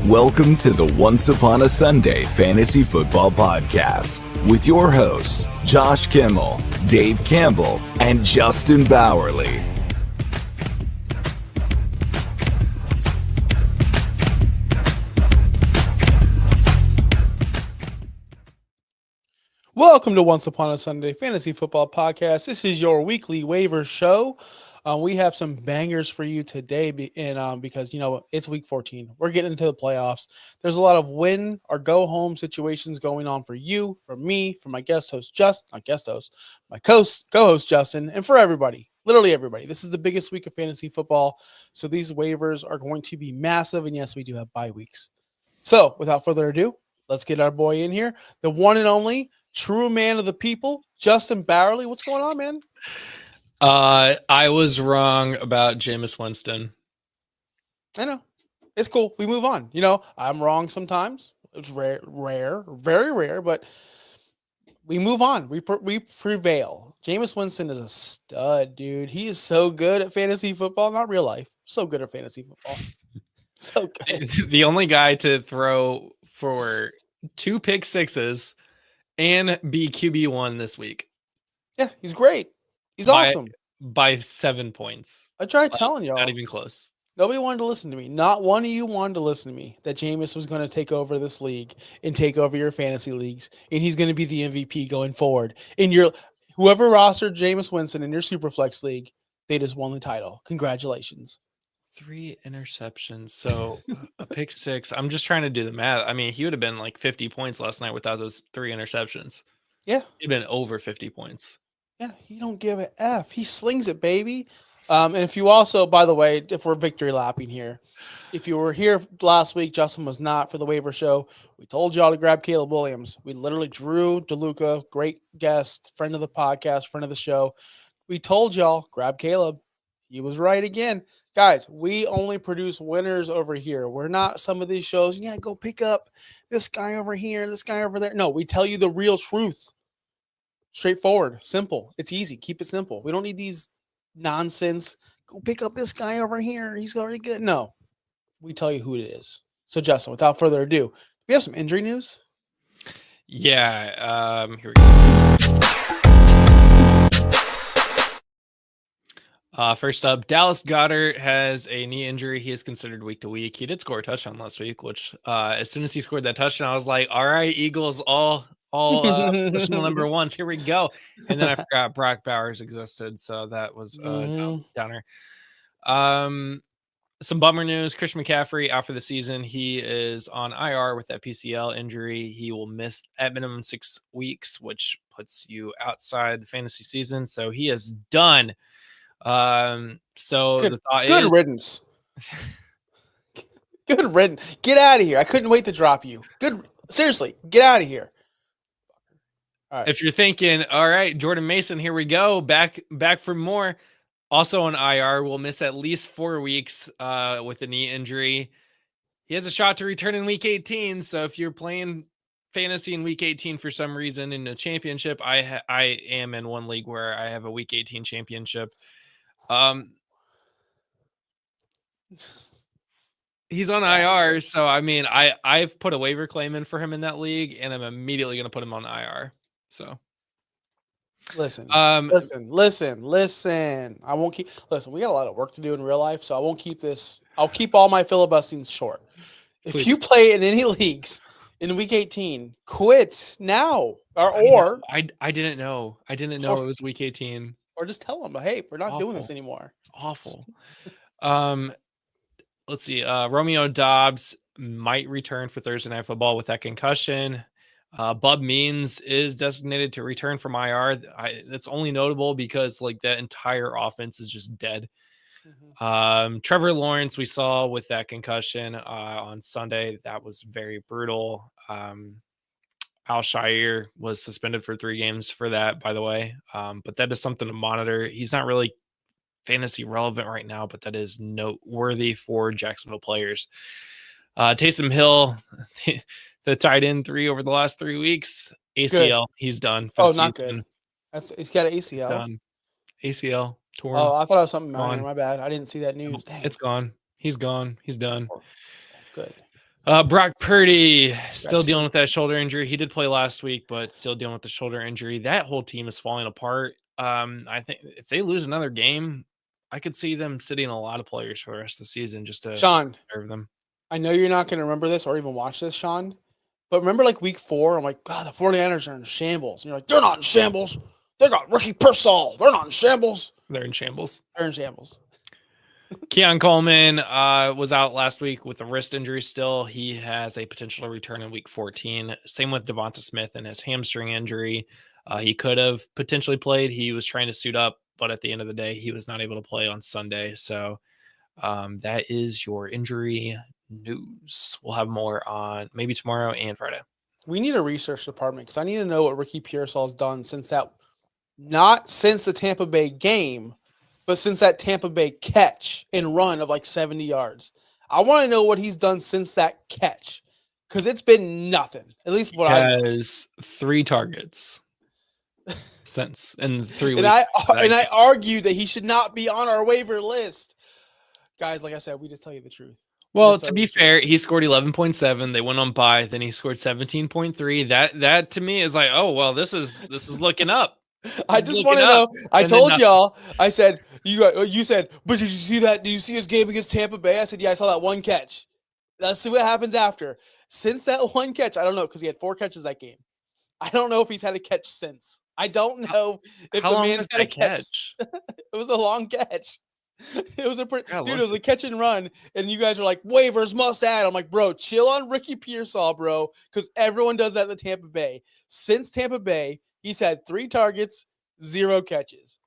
Welcome to the Once Upon a Sunday Fantasy Football Podcast with your hosts, Josh Kimmel, Dave Campbell, and Justin Bowerly. Welcome to Once Upon a Sunday Fantasy Football Podcast. This is your weekly waiver show. We have some bangers for you today, because it's week 14. We're getting into the playoffs. There's a lot of win or go home situations going on for you, for me, for my guest host my co-host Justin, and for everybody, literally everybody. This is the biggest week of fantasy football, so these waivers are going to be massive. And yes, we do have bye weeks. So without further ado, let's get our boy in here, the one and only true man of the people, Justin Bowerly. What's going on, man? I was wrong about Jameis Winston. I know. It's cool. We move on. I'm wrong sometimes. It's rare, very rare, but we move on. We prevail. Jameis Winston is a stud, dude. He is so good at fantasy football, not real life. So good at fantasy football. So good. The only guy to throw for 2 pick sixes and be QB1 this week. Yeah, he's great. He's awesome. By 7 points. I tried telling y'all. Not even close. Nobody wanted to listen to me. Not one of you wanted to listen to me that Jameis was going to take over this league and take over your fantasy leagues, and he's going to be the MVP going forward. In your whoever rostered Jameis Winston in your Superflex league, they just won the title. Congratulations. 3 interceptions. So a pick 6. I'm just trying to do the math. I mean, he would have been like 50 points last night without those 3 interceptions. Yeah. He'd been over 50 points. Yeah, he don't give a F. He slings it, baby. And if you also, by the way, if we're victory lapping here, if you were here last week, Justin was not for the waiver show. We told y'all to grab Caleb Williams. We literally Drew DeLuca, great guest, friend of the podcast, friend of the show. We told y'all, grab Caleb. He was right again. Guys, we only produce winners over here. We're not some of these shows. Yeah, go pick up this guy over here, this guy over there. No, we tell you the real truth. Straightforward, simple. It's easy. Keep it simple. We don't need these nonsense. Go pick up this guy over here. He's already good. No, we tell you who it is. So, Justin, without further ado, we have some injury news. Yeah. Here we go. First up, Dallas Goedert has a knee injury. He is considered week to week. He did score a touchdown last week, which as soon as he scored that touchdown, I was like, all right, Eagles, all positional number ones. Here we go. And then I forgot Brock Bowers existed. So that was a downer. Some bummer news. Christian McCaffrey out for the season. He is on IR with that PCL injury. He will miss at minimum 6 weeks, which puts you outside the fantasy season. So he is done. So the thought good riddance. Good riddance. Get out of here. I couldn't wait to drop you. Seriously, get out of here. All right. If you're thinking, all right, Jordan Mason, here we go, back for more. Also on IR, will miss at least 4 weeks with a knee injury. He has a shot to return in week 18. So if you're playing fantasy in week 18 for some reason in a championship, I am in one league where I have a week 18 championship. He's on IR, so I mean, I've put a waiver claim in for him in that league, and I'm immediately going to put him on IR. So, listen. I won't keep. Listen, we got a lot of work to do in real life, so I won't keep this. I'll keep all my filibustings short. If you play in any leagues in week 18, quit now, or I didn't know. I didn't know it was week 18. Or just tell them, hey, we're not doing this anymore. It's awful. Let's see. Romeo Dobbs might return for Thursday Night Football with that concussion. Bub Means is designated to return from IR. That's only notable because like that entire offense is just dead. Mm-hmm. Trevor Lawrence, we saw with that concussion on Sunday. That was very brutal. Al-Shire was suspended for 3 games for that, by the way. But that is something to monitor. He's not really fantasy relevant right now, but that is noteworthy for Jacksonville players. Taysom Hill, the tight end 3 over the last 3 weeks. ACL, he's done. Not good. He's got an ACL. Done. ACL torn. Oh, I thought it was something minor. My bad. I didn't see that news. Dang. It's gone. He's gone. He's done. Good. Brock Purdy still dealing with that shoulder injury. He did play last week, but still dealing with the shoulder injury. That whole team is falling apart. I think if they lose another game, I could see them sitting a lot of players for the rest of the season just to serve them. I know you're not going to remember this or even watch this, Sean, but remember like week 4, I'm like, God, the 49ers are in shambles. And you're like, they're not in shambles. They got Ricky Pearsall. They're not in shambles. They're in shambles. They're in shambles. Keon Coleman was out last week with a wrist injury still. He has a potential return in week 14. Same with Devonta Smith and his hamstring injury. He could have potentially played. He was trying to suit up, but at the end of the day, he was not able to play on Sunday. So that is your injury news. We'll have more on maybe tomorrow and Friday. We need a research department because I need to know what Ricky Pearsall's done since that, not since the Tampa Bay game, but since that Tampa Bay catch and run of like 70 yards. I want to know what he's done since that catch because it's been nothing. At least what I has 3 targets since in 3 weeks. And I argued that he should not be on our waiver list. Guys, like I said, we just tell you the truth. Well, to be fair, he scored 11.7. They went on bye. Then he scored 17.3. That to me is like, oh well, this is looking up. I just want to know. I told y'all. I said you said, but did you see that? Did you see his game against Tampa Bay? I said, yeah, I saw that one catch. Let's see what happens after. Since that one catch, I don't know because he had 4 catches that game. I don't know if he's had a catch since. I don't know if the man's had a catch. It was a long catch. It was it was a catch and run, and you guys are like, waivers must add. I'm like, bro, chill on Ricky Pearsall, bro, because everyone does that at the Tampa Bay. Since Tampa Bay, he's had 3 targets, 0 catches.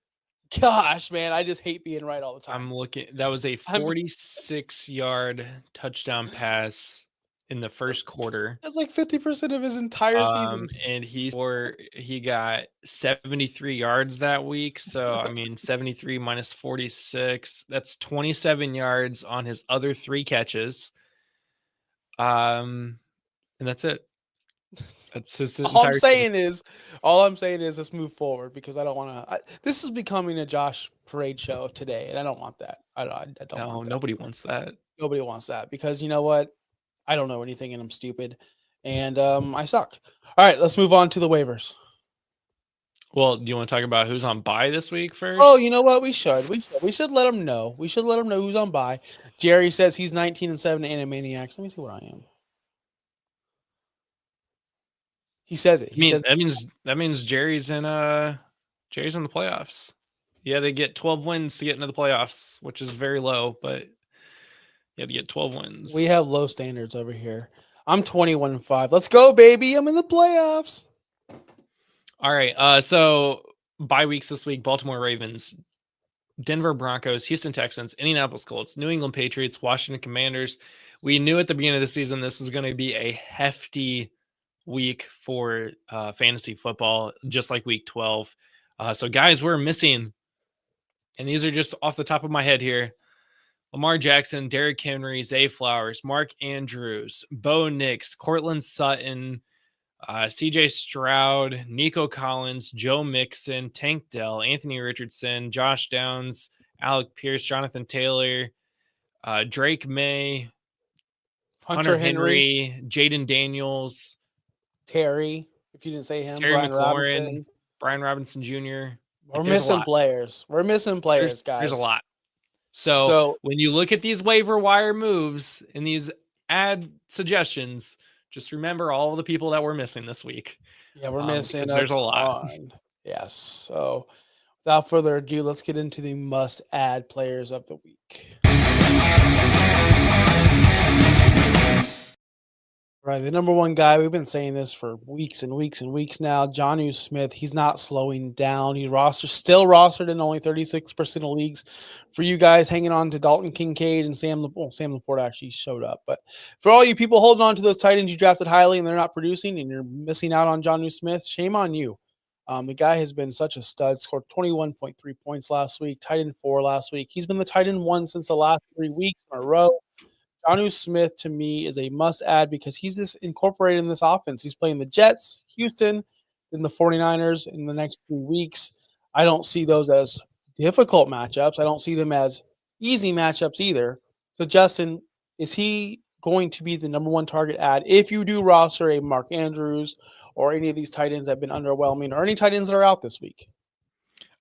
Gosh, man, I just hate being right all the time. I'm looking. That was a 46-yard touchdown pass in the first quarter. That's like 50% of his entire season. And he got 73 yards that week. So, I mean, 73 minus 46, that's 27 yards on his other 3 catches. And that's it. That's his all I'm saying is let's move forward because I don't want to. This is becoming a Josh parade show today, and I don't want that. I don't. No, want that. Nobody wants that. Nobody wants that because you know what? I don't know anything, and I'm stupid, and I suck. All right, let's move on to the waivers. Well, do you want to talk about who's on bye this week first? Oh, you know what? We should let them know. We should let them know who's on bye. Jerry says he's 19-7 Animaniacs. Let me see what I am. He says it. That means Jerry's in the playoffs. You had to get 12 wins to get into the playoffs, which is very low, but you had to get 12 wins. We have low standards over here. I'm 21-5. Let's go, baby. I'm in the playoffs. All right. So bye weeks this week: Baltimore Ravens, Denver Broncos, Houston Texans, Indianapolis Colts, New England Patriots, Washington Commanders. We knew at the beginning of the season this was going to be a hefty week for fantasy football, just like week 12. So guys, we're missing, and these are just off the top of my head here: Lamar Jackson, Derrick Henry, Zay Flowers, Mark Andrews, Bo Nix, Cortland Sutton, CJ Stroud, Nico Collins, Joe Mixon, Tank Dell, Anthony Richardson, Josh Downs, Alec Pierce, Jonathan Taylor, Drake May, Hunter Henry, Jaden Daniels, Terry, if you didn't say him, Terry McLaurin, Brian Robinson Jr. We're missing players. Guys. There's a lot. So when you look at these waiver wire moves and these ad suggestions, just remember all of the people that we're missing this week. Yeah, we're missing. There's a lot. Yes. So without further ado, let's get into the must-add players of the week. Right, the number one guy, we've been saying this for weeks and weeks and weeks now, Jonnu Smith. He's not slowing down. He's still rostered in only 36% of leagues. For you guys hanging on to Dalton Kincaid and Sam Laporte actually showed up. But for all you people holding on to those tight ends you drafted highly and they're not producing and you're missing out on Jonnu Smith, shame on you. The guy has been such a stud, scored 21.3 points last week, tight end 4 last week. He's been the tight end 1 since the last 3 weeks in a row. Jonnu Smith, to me, is a must-add because he's just incorporated in this offense. He's playing the Jets, Houston, and the 49ers in the next 2 weeks. I don't see those as difficult matchups. I don't see them as easy matchups either. So, Justin, is he going to be the number one target ad if you do roster a Mark Andrews or any of these tight ends that have been underwhelming, or any tight ends that are out this week?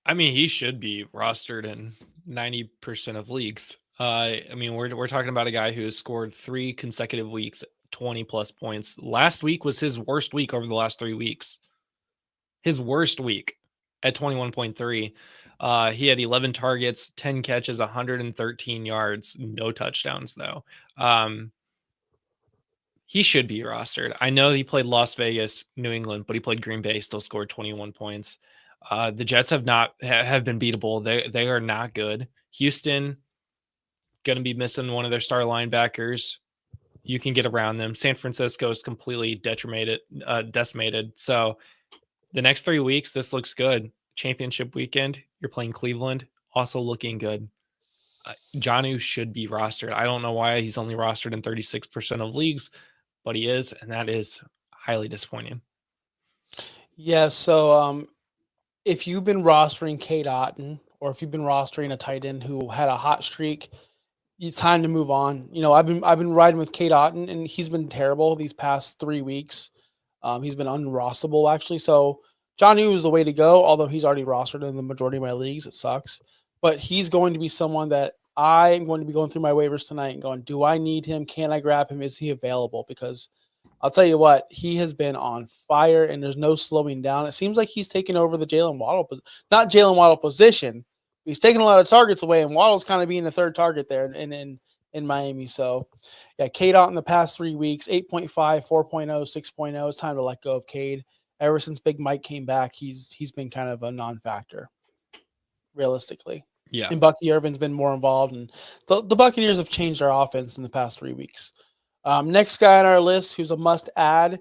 I mean, he should be rostered in 90% of leagues. I mean, we're talking about a guy who has scored 3 consecutive weeks, 20 plus points. Last week was his worst week over the last 3 weeks. His worst week at 21.3. He had 11 targets, 10 catches, 113 yards, no touchdowns though. He should be rostered. I know he played Las Vegas, New England, but he played Green Bay, still scored 21 points. The Jets have been beatable. They are not good. Houston going to be missing one of their star linebackers. You can get around them. San Francisco is completely decimated. So the next 3 weeks, this looks good. Championship weekend, you're playing Cleveland, also looking good. Jonnu should be rostered. I don't know why he's only rostered in 36% of leagues, but he is, and that is highly disappointing. Yeah, so if you've been rostering Kate Otten, or if you've been rostering a tight end who had a hot streak, it's time to move on. I've been riding with Kate Otten, and he's been terrible these past 3 weeks. He's been unrostable actually. So Jonnu is the way to go, although he's already rostered in the majority of my leagues. It sucks, but he's going to be someone that I'm going to be going through my waivers tonight and going, do I need him? Can I grab him? Is he available? Because I'll tell you what, he has been on fire, and there's no slowing down. It seems like he's taken over the Jalen Waddle, not Jalen Waddle position. He's taking a lot of targets away, and Waddle's kind of being the third target there in Miami. So, yeah, Cade out in the past 3 weeks, 8.5, 4.0, 6.0. It's time to let go of Cade. Ever since Big Mike came back, he's been kind of a non-factor, realistically. Yeah. And Bucky Irvin's been more involved, and the Buccaneers have changed their offense in the past 3 weeks. Next guy on our list who's a must add.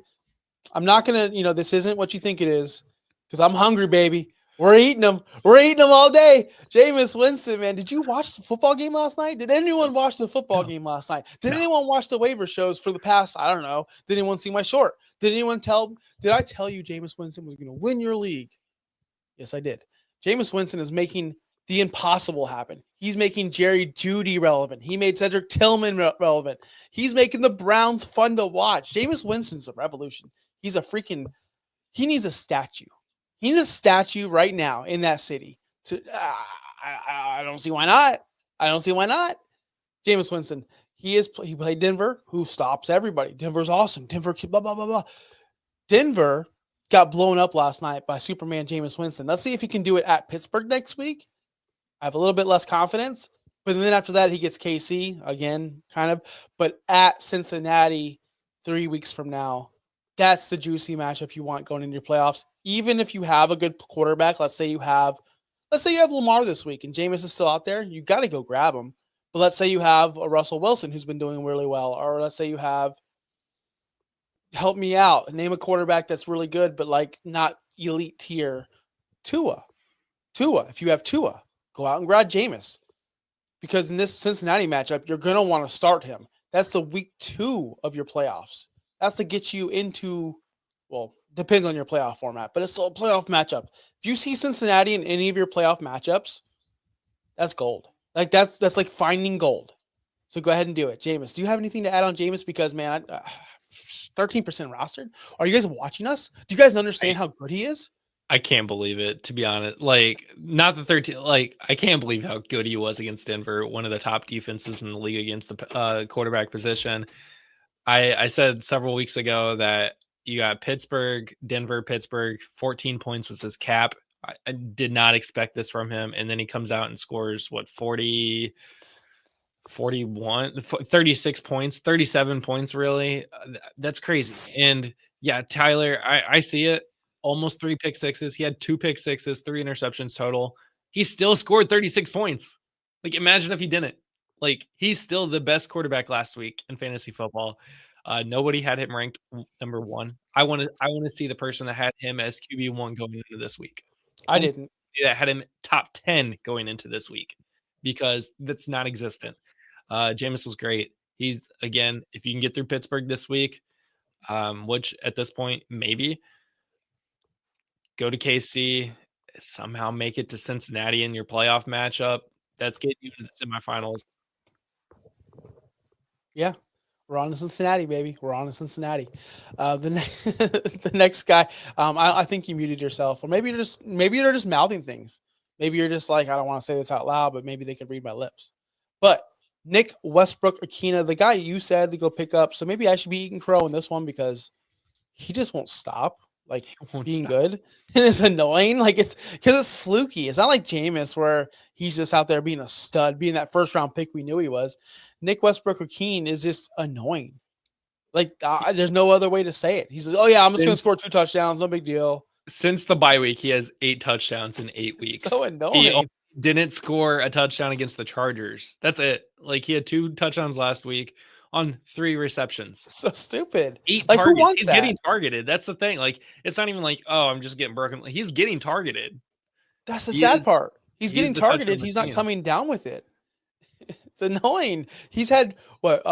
I'm not going to, this isn't what you think it is, because I'm hungry, baby. We're eating them. We're eating them all day. Jameis Winston, man. Did you watch the football game last night? Did anyone watch the football game last night? Did anyone watch the waiver shows for the past? I don't know. Did anyone see my short? Did I tell you Jameis Winston was going to win your league? Yes, I did. Jameis Winston is making the impossible happen. He's making Jerry Jeudy relevant. He made Cedric Tillman relevant. He's making the Browns fun to watch. Jameis Winston's a revolution. He needs a statue. He needs a statue right now in that city. I don't see why not. Jameis Winston, he played Denver, who stops everybody. Denver's awesome. Denver, blah, blah, blah, blah. Denver got blown up last night by Superman Jameis Winston. Let's see if he can do it at Pittsburgh next week. I have a little bit less confidence. But then after that, he gets KC again, kind of. But at Cincinnati 3 weeks from now, that's the juicy matchup you want going into your playoffs. Even if you have a good quarterback, let's say you have Lamar this week and Jameis is still out there, you got to go grab him. But let's say you have a Russell Wilson who's been doing really well, or let's say you have, help me out, name a quarterback that's really good, but like not elite tier. Tua. If you have Tua, go out and grab Jameis. Because in this Cincinnati matchup, you're going to want to start him. That's the week 2 of your playoffs. That's to get you into, well, depends on your playoff format, but it's still a playoff matchup. If you see Cincinnati in any of your playoff matchups, that's gold. Like that's like finding gold. So go ahead and do it. Jameis, do you have anything to add on Jameis? Because, man, 13% rostered. Are you guys watching us? Do you guys understand how good he is? I can't believe it, to be honest. Like, not the 13, like, I can't believe how good he was against Denver, one of the top defenses in the league against the quarterback position. I said several weeks ago that you got Denver, Pittsburgh, 14 points was his cap. I did not expect this from him. And then he comes out and scores, 36 points, 37 points, really. That's crazy. And yeah, Tyler, I see it. Almost 3 pick sixes. He had 2 pick sixes, 3 interceptions total. He still scored 36 points. Like, imagine if he didn't. Like, he's still the best quarterback last week in fantasy football. Nobody had him ranked number 1. I want to see the person that had him as QB1 going into this week. I didn't. That had him top 10 going into this week, because that's not existent. Jameis was great. He's, again, if you can get through Pittsburgh this week, which at this point, maybe, go to KC, somehow make it to Cincinnati in your playoff matchup. That's getting you to the semifinals. Yeah. We're on to Cincinnati, baby. We're on to Cincinnati. The next guy, I think you muted yourself, or maybe you're just mouthing things. Maybe you're just like, I don't want to say this out loud, but maybe they could read my lips. But Nick Westbrook-Akina, the guy you said to go pick up, so maybe I should be eating crow in this one because he just won't stop. Like being good, and it's annoying. Like it's because it's fluky. It's not like Jameis where he's just out there being a stud, being that first round pick we knew he was. Nick Westbrook-Akeen is just annoying. Like there's no other way to say it. He says, "Oh yeah, I'm just going to score 2 touchdowns. No big deal." Since the bye week, he has 8 touchdowns in 8 weeks. So annoying. He didn't score a touchdown against the Chargers. That's it. Like he had 2 touchdowns last week on 3 receptions. So stupid. 8 like, targets. Who wants He's that? getting targeted. That's the thing. Like it's not even like, oh, I'm just getting broken. He's getting targeted. That's the sad part. He's getting targeted. He's not coming down with it. It's annoying. He's had what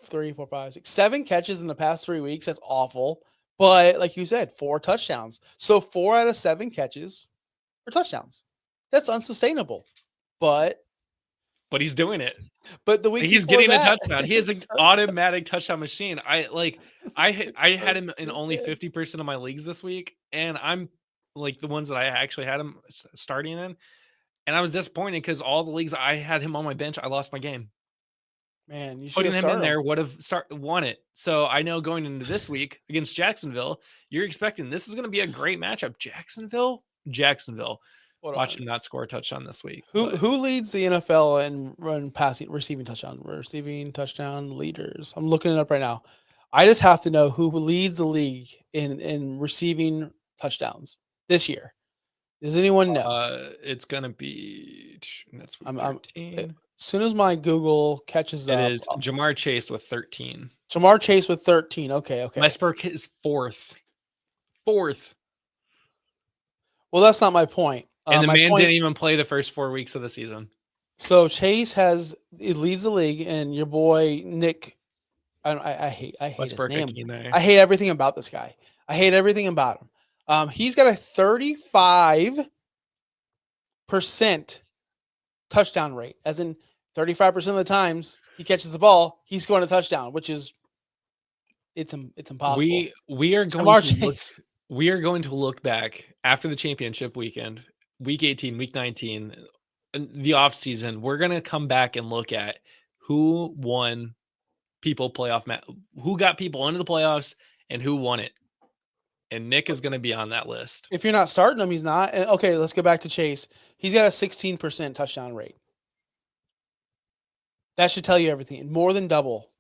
3, 4, 5, 6, 7 catches in the past 3 weeks. That's awful. But like you said, 4 touchdowns. So 4 out of 7 catches are touchdowns. That's unsustainable. But he's doing it. But the week he's getting a touchdown. He is an automatic touchdown machine. I had him in only 50% of my leagues this week, and I'm like the ones that I actually had him starting in. And I was disappointed because all the leagues I had him on my bench, I lost my game. Man, you should putting him in there would have won it. So I know going into this week against Jacksonville, you're expecting this is going to be a great matchup. Jacksonville. Watch him not score a touchdown this week. Who leads the NFL in receiving touchdown leaders? I'm looking it up right now. I just have to know who leads the league in receiving touchdowns this year. Does anyone know? It's gonna be that's 13. As soon as my Google catches up, it is Jamar Chase with 13. Jamar Chase with 13. Okay. Westbrook is fourth. Well, that's not my point. And the man didn't even play the first 4 weeks of the season. So Chase leads the league, and your boy Nick. I hate Westbrook his name. I hate everything about this guy. I hate everything about him. He's got a 35% touchdown rate, as in 35% of the times he catches the ball, he's scoring a touchdown, which is it's impossible. We are going to look back after the championship weekend, week 18, week 19, the off season. We're going to come back and look at who won who got people into the playoffs and who won it. And Nick is going to be on that list. If you're not starting him, he's not. Okay, let's go back to Chase. He's got a 16% touchdown rate. That should tell you everything. More than double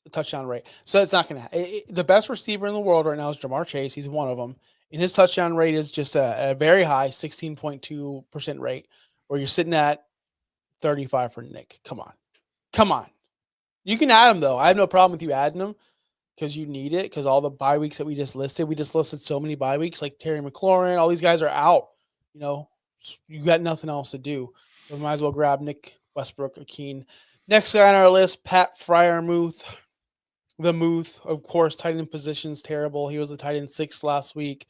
the touchdown rate. So it's not going to the best receiver in the world right now is Jamar Chase. He's one of them. And his touchdown rate is just a very high 16.2% rate, where you're sitting at 35 for Nick. Come on. You can add him, though. I have no problem with you adding him, because you need it, because all the bye weeks that we just listed so many bye weeks, like Terry McLaurin, all these guys are out. You got nothing else to do. So we might as well grab Nick Westbrook-Akeen. Next guy on our list, Pat Freiermuth. The Muth, of course, tight end position's terrible. He was the tight end 6 last week.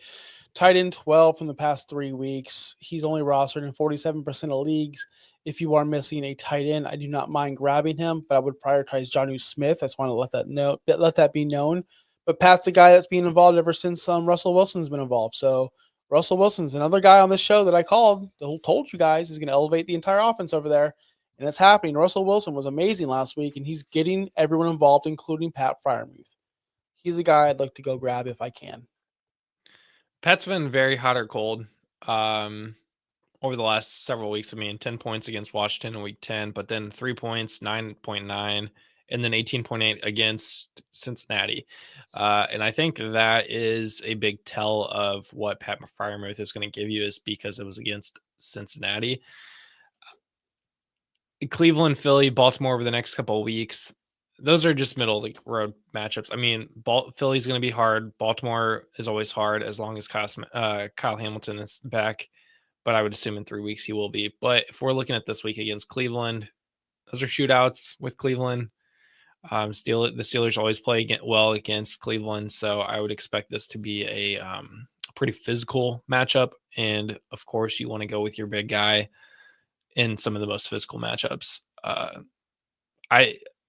Tight end 12 from the past 3 weeks. He's only rostered in 47% of leagues. If you are missing a tight end, I do not mind grabbing him, but I would prioritize Jonnu Smith. I just want to let that be known. But Pat's a guy that's been involved ever since Russell Wilson's been involved. So Russell Wilson's another guy on this show that I told you guys is going to elevate the entire offense over there. And it's happening. Russell Wilson was amazing last week, and he's getting everyone involved, including Pat Freiermuth. He's a guy I'd like to go grab if I can. Pat's been very hot or cold over the last several weeks. I mean, 10 points against Washington in week 10, but then 3 points, 9.9, and then 18.8 against Cincinnati. And I think that is a big tell of what Pat Freiermuth is going to give you, is because it was against Cincinnati. Cleveland, Philly, Baltimore over the next couple of weeks. Those are just middle of the road matchups. I mean, Philly's going to be hard. Baltimore is always hard as long as Kyle Hamilton is back. But I would assume in 3 weeks he will be. But if we're looking at this week against Cleveland, those are shootouts with Cleveland. The Steelers always play well against Cleveland. So I would expect this to be a pretty physical matchup. And, of course, you want to go with your big guy in some of the most physical matchups.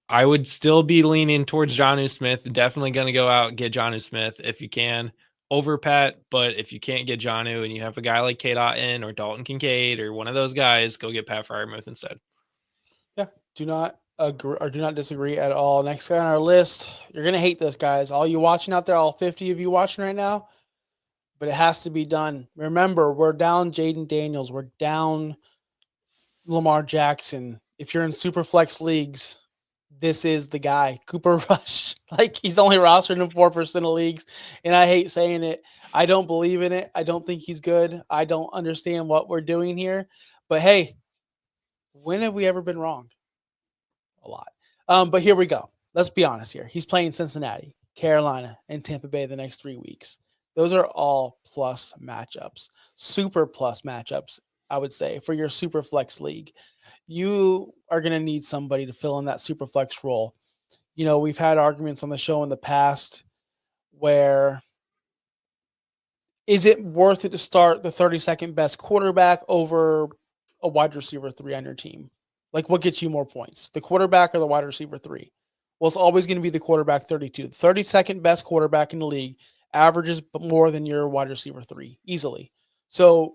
I would still be leaning towards Jonnu Smith. Definitely going to go out and get Jonnu Smith if you can over Pat. But if you can't get Jonnu and you have a guy like K. Dotton or Dalton Kincaid or one of those guys, go get Pat Fryermuth instead. Yeah, do not agree or do not disagree at all. Next guy on our list, you're gonna hate this, guys. All you watching out there, all 50 of you watching right now, but it has to be done. Remember, we're down Jaden Daniels, we're down Lamar Jackson. If you're in super flex leagues, this is the guy, Cooper Rush. Like, he's only rostered in 4% of leagues, and I hate saying it. I don't believe in it. I don't think he's good. I don't understand what we're doing here. But hey, when have we ever been wrong? A lot. But here we go. Let's be honest here. He's playing Cincinnati, Carolina, and Tampa Bay the next 3 weeks. Those are all plus matchups, super plus matchups, I would say, for your super flex league. You are going to need somebody to fill in that super flex role. You know, we've had arguments on the show in the past where is it worth it to start the 32nd best quarterback over a wide receiver 3 on your team? Like, what gets you more points, the quarterback or the wide receiver 3? Well, it's always going to be the quarterback 32. The 32nd best quarterback in the league averages more than your wide receiver 3 easily. So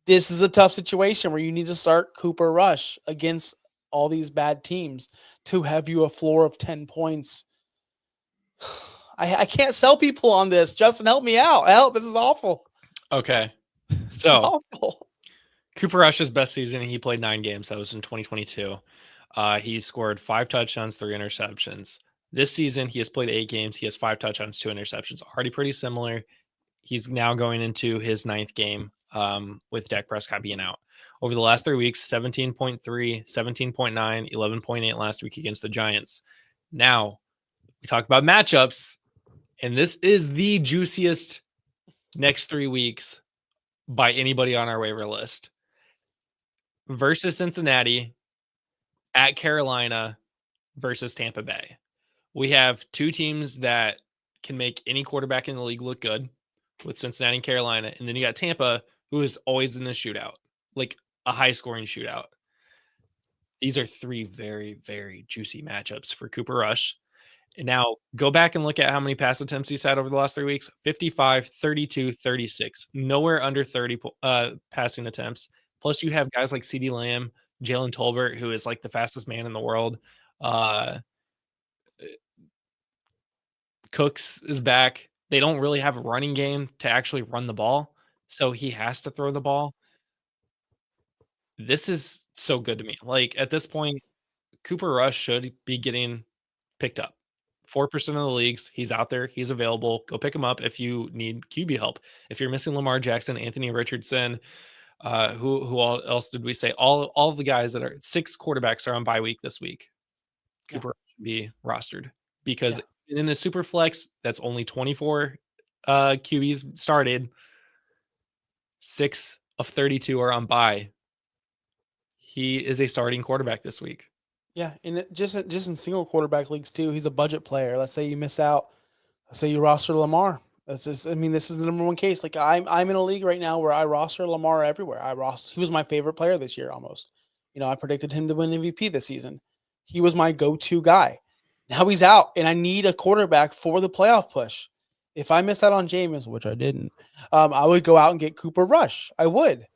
this is a tough situation where you need to start Cooper Rush against all these bad teams to have you a floor of 10 points. I can't sell people on this. Justin, help me out. Help. This is awful. Okay. So Cooper Rush's best season, he played 9 games. That was in 2022. He scored 5 touchdowns, 3 interceptions. This season, he has played 8 games. He has 5 touchdowns, 2 interceptions. Already pretty similar. He's now going into his 9th game with Dak Prescott being out. Over the last 3 weeks, 17.3, 17.9, 11.8 last week against the Giants. Now, we talk about matchups, and this is the juiciest next 3 weeks by anybody on our waiver list. Versus Cincinnati, at Carolina, versus Tampa Bay. We have 2 teams that can make any quarterback in the league look good with Cincinnati and Carolina. And then you got Tampa, who is always in a shootout, like a high-scoring shootout. These are 3 very, very juicy matchups for Cooper Rush. And now go back and look at how many pass attempts he's had over the last 3 weeks. 55, 32, 36. Nowhere under 30 passing attempts. Plus, you have guys like CeeDee Lamb, Jalen Tolbert, who is like the fastest man in the world. Cooks is back. They don't really have a running game to actually run the ball, so he has to throw the ball. This is so good to me. Like, at this point, Cooper Rush should be getting picked up. 4% of the leagues, he's out there, he's available. Go pick him up if you need QB help. If you're missing Lamar Jackson, Anthony Richardson, who all else did we say? All of the guys that are 6 quarterbacks are on bye week this week. Cooper should be rostered because in a super flex that's only 24 QBs started. 6 of 32 are on bye. He is a starting quarterback this week. Yeah, and just in single quarterback leagues too, he's a budget player. Let's say you miss out. Let's say you roster Lamar. That's just, I mean, this is the number one case. Like, I'm in a league right now where I roster Lamar everywhere. He was my favorite player this year almost. You know, I predicted him to win MVP this season. He was my go-to guy. Now he's out, and I need a quarterback for the playoff push. If I miss out on Jameis, which I didn't, I would go out and get Cooper Rush. I would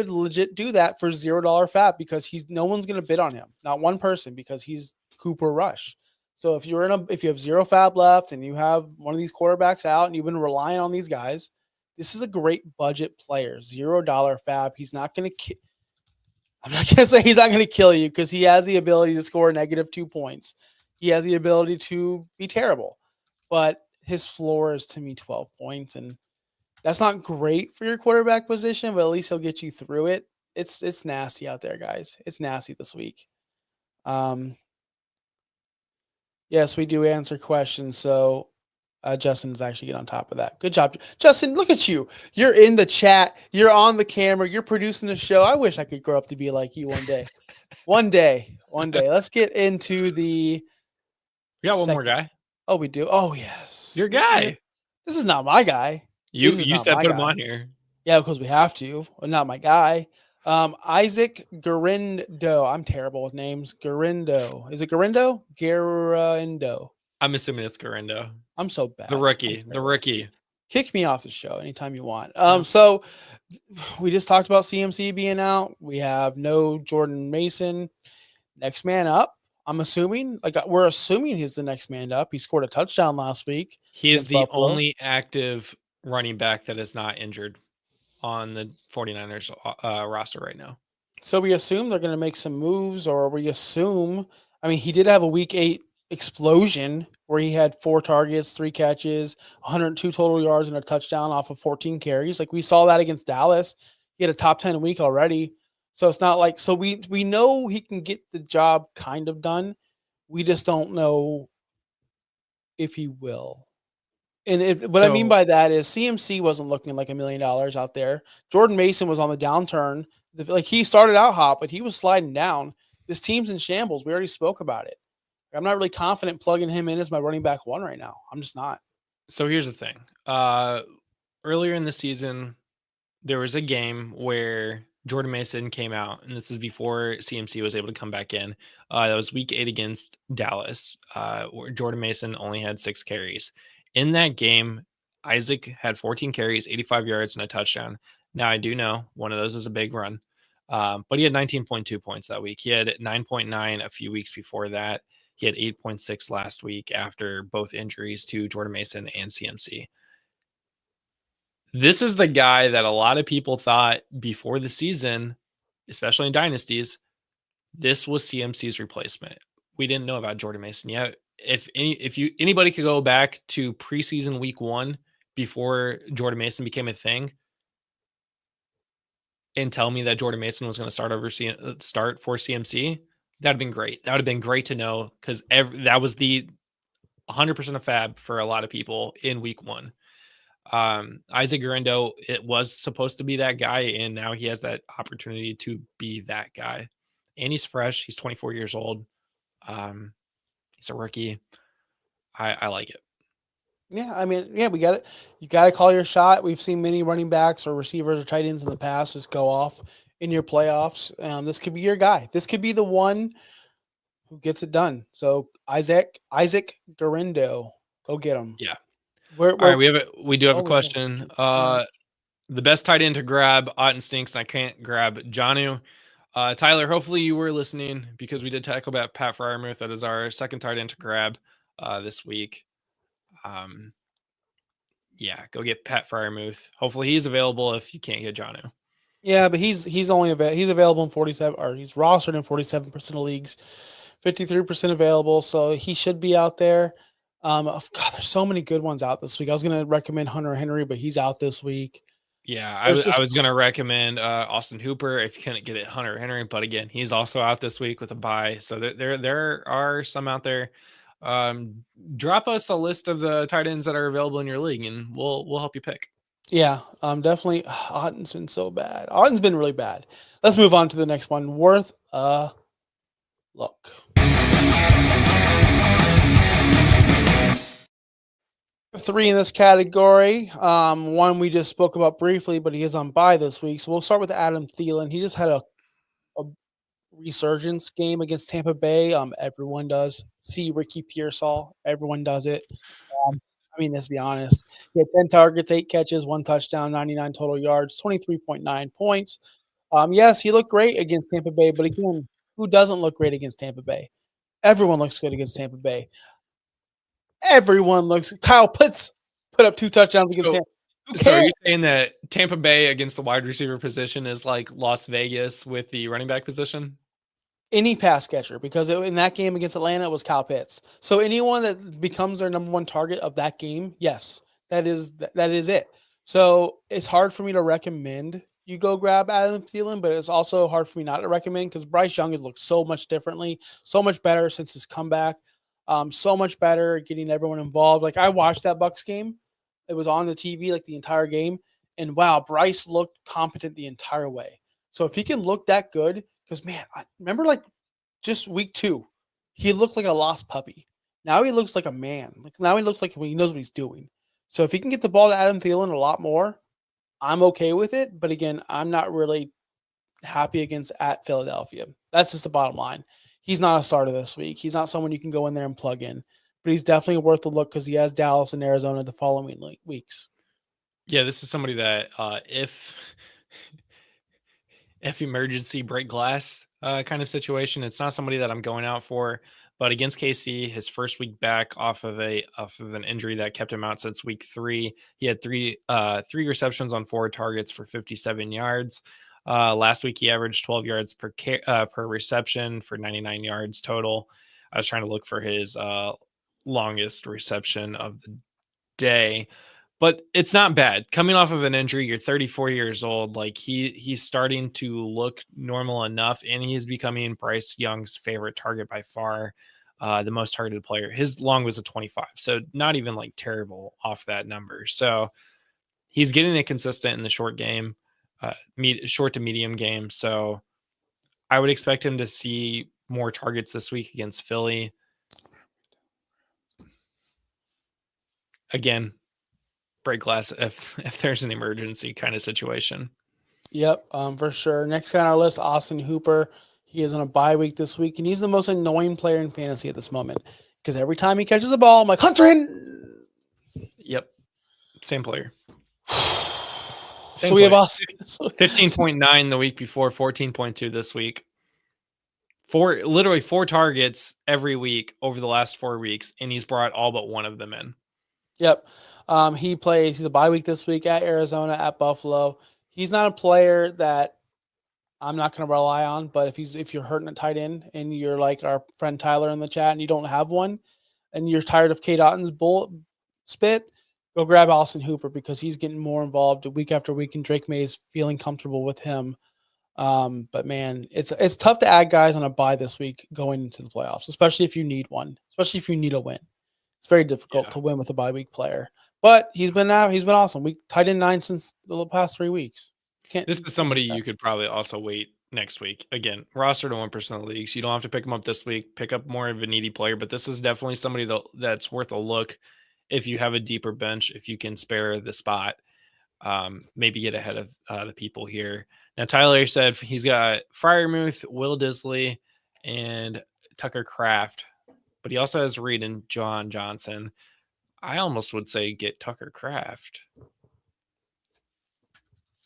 legit do that for $0 fab because no one's going to bid on him. Not one person, because he's Cooper Rush. So if you have 0 fab left and you have one of these quarterbacks out and you've been relying on these guys, this is a great budget player. $0 fab. He's not going to I'm not going to say he's not going to kill you because he has the ability to score -2 points. He has the ability to be terrible, but his floor is to me 12 points, and that's not great for your quarterback position, but at least he'll get you through it. It's nasty out there, guys. It's nasty this week. Yes, we do answer questions. So Justin is actually getting on top of that. Good job, Justin. Look at you. You're in the chat. You're on the camera. You're producing the show. I wish I could grow up to be like you one day. One day. Let's get into the. We got one more guy. Oh, we do. Oh, yes. Your guy. This is not my guy. You said put him on here. Yeah, because we have to. Well, not my guy. Isaac Garindo. I'm terrible with names. Garindo. Is it Garindo? Garindo. I'm assuming it's Garindo. I'm so bad. The rookie. Kick me off the show anytime you want. No. So we just talked about CMC being out. We have no Jordan Mason. Next man up. I'm assuming, we're assuming he's the next man up. He scored a touchdown last week. He is the only active running back that is not injured on the 49ers roster right now. So we assume they're going to make some moves, or we assume, he did have a week 8 explosion where he had 4 targets, 3 catches, 102 total yards and a touchdown off of 14 carries. Like we saw that against Dallas. He had a top 10 week already. So it's not like, so we know he can get the job kind of done. We just don't know if he will. And what I mean by that is CMC wasn't looking like $1 million out there. Jordan Mason was on the downturn. Like he started out hot, but he was sliding down. This team's in shambles. We already spoke about it. I'm not really confident plugging him in as my running back 1 right now. I'm just not. So here's the thing. Earlier in the season, there was a game where Jordan Mason came out, and this is before CMC was able to come back in. That was week 8 against Dallas, where Jordan Mason only had 6 carries. In that game, Isaac had 14 carries, 85 yards, and a touchdown. Now, I do know one of those is a big run, but he had 19.2 points that week. He had 9.9 a few weeks before that. He had 8.6 last week after both injuries to Jordan Mason and CMC. This is the guy that a lot of people thought before the season, especially in dynasties, this was CMC's replacement. We didn't know about Jordan Mason yet. If anybody could go back to preseason week 1 before Jordan Mason became a thing and tell me that Jordan Mason was going to start for CMC, that'd have been great. That would have been great to know, because that was the 100% of fab for a lot of people in week 1. Isaac Garindo, it was supposed to be that guy, and now he has that opportunity to be that guy. And he's fresh. He's 24 years old. He's a rookie. I like it. Yeah, we got it. You got to call your shot. We've seen many running backs or receivers or tight ends in the past just go off in your playoffs. This could be your guy. This could be the one who gets it done. So Isaac Garindo, go get him. Yeah. All right, we do have a question. The best tight end to grab, Otten stinks, and I can't grab Jonnu. Tyler, hopefully you were listening, because we did tackle about Pat Freiermuth. That is our second tight end to grab this week. Go get Pat Freiermuth. Hopefully he's available if you can't get Jonnu. Yeah, but he's available in 47, or he's rostered in 47% of leagues, 53% available, so he should be out there. God, there's so many good ones out this week. I was going to recommend Hunter Henry, but he's out this week. Yeah, I was going to recommend Austin Hooper if you couldn't get it, Hunter Henry, but again, he's also out this week with a bye. So there are some out there. Drop us a list of the tight ends that are available in your league, and we'll help you pick. Yeah, definitely. Otten's been so bad. Otten's been really bad. Let's move on to the next one. Worth a look. 3 in this category. One we just spoke about briefly, but he is on bye this week. So we'll start with Adam Thielen. He just had a resurgence game against Tampa Bay. Everyone does. See Ricky Pearsall. Everyone does it. Let's be honest. He had 10 targets, 8 catches, 1 touchdown, 99 total yards, 23.9 points. Yes, he looked great against Tampa Bay, but again, who doesn't look great against Tampa Bay? Everyone looks good against Tampa Bay. Kyle Pitts put up 2 touchdowns against Tampa. So are you saying that Tampa Bay against the wide receiver position is like Las Vegas with the running back position? Any pass catcher, because in that game against Atlanta, it was Kyle Pitts. So anyone that becomes their number 1 target of that game, yes, that is it. So it's hard for me to recommend you go grab Adam Thielen, but it's also hard for me not to recommend, because Bryce Young has looked so much differently, so much better since his comeback. So much better getting everyone involved. Like, I watched that Bucs game. It was on the TV like the entire game. And wow, Bryce looked competent the entire way. So if he can look that good, because man, I remember like just week 2, he looked like a lost puppy. Now he looks like a man. Like now he looks like he knows what he's doing. So if he can get the ball to Adam Thielen a lot more, I'm okay with it. But again, I'm not really happy against at Philadelphia. That's just the bottom line. He's not a starter this week. He's not someone you can go in there and plug in, but he's definitely worth a look because he has Dallas and Arizona the following weeks. Yeah, this is somebody that if emergency break glass kind of situation, it's not somebody that I'm going out for. But against KC, his first week back off of an injury that kept him out since week 3, he had three receptions on 4 targets for 57 yards. Last week he averaged 12 yards per reception for 99 yards total. I was trying to look for his longest reception of the day, but it's not bad. Coming off of an injury, you're 34 years old. Like he's starting to look normal enough, and he is becoming Bryce Young's favorite target by far, the most targeted player. His long was a 25, so not even like terrible off that number. So he's getting it consistent in the short game, short to medium game. So I would expect him to see more targets this week against Philly. Again, break glass if there's an emergency kind of situation. Yep, for sure. Next on our list, Austin Hooper. He is on a bye week this week, and he's the most annoying player in fantasy at this moment because every time he catches a ball, I'm like, Hunter in. Yep, same player. So we have Austin 15.9 the week before, 14.2 this week. Literally 4 targets every week over the last 4 weeks, and he's brought all but one of them in. Yep. He's a bye week this week at Arizona, at Buffalo. He's not a player that I'm not going to rely on, but if you're hurting a tight end and you're like our friend Tyler in the chat and you don't have one and you're tired of K. Otton's bullet spit, go grab Austin Hooper because he's getting more involved week after week and Drake May is feeling comfortable with him. But man, it's tough to add guys on a bye this week going into the playoffs, especially if you need one, especially if you need a win. It's very difficult to win with a bye week player, but he's been awesome. We tied in 9 since the past 3 weeks. This is somebody you could probably also wait next week. Again, roster to 1% of leagues. You don't have to pick him up this week. Pick up more of a needy player, but this is definitely somebody that's worth a look if you have a deeper bench, if you can spare the spot. Maybe get ahead of the people here. Now, Tyler said he's got Freiermuth, Will Disley, and Tucker Kraft, but he also has Reed and John Johnson. I almost would say get Tucker Kraft.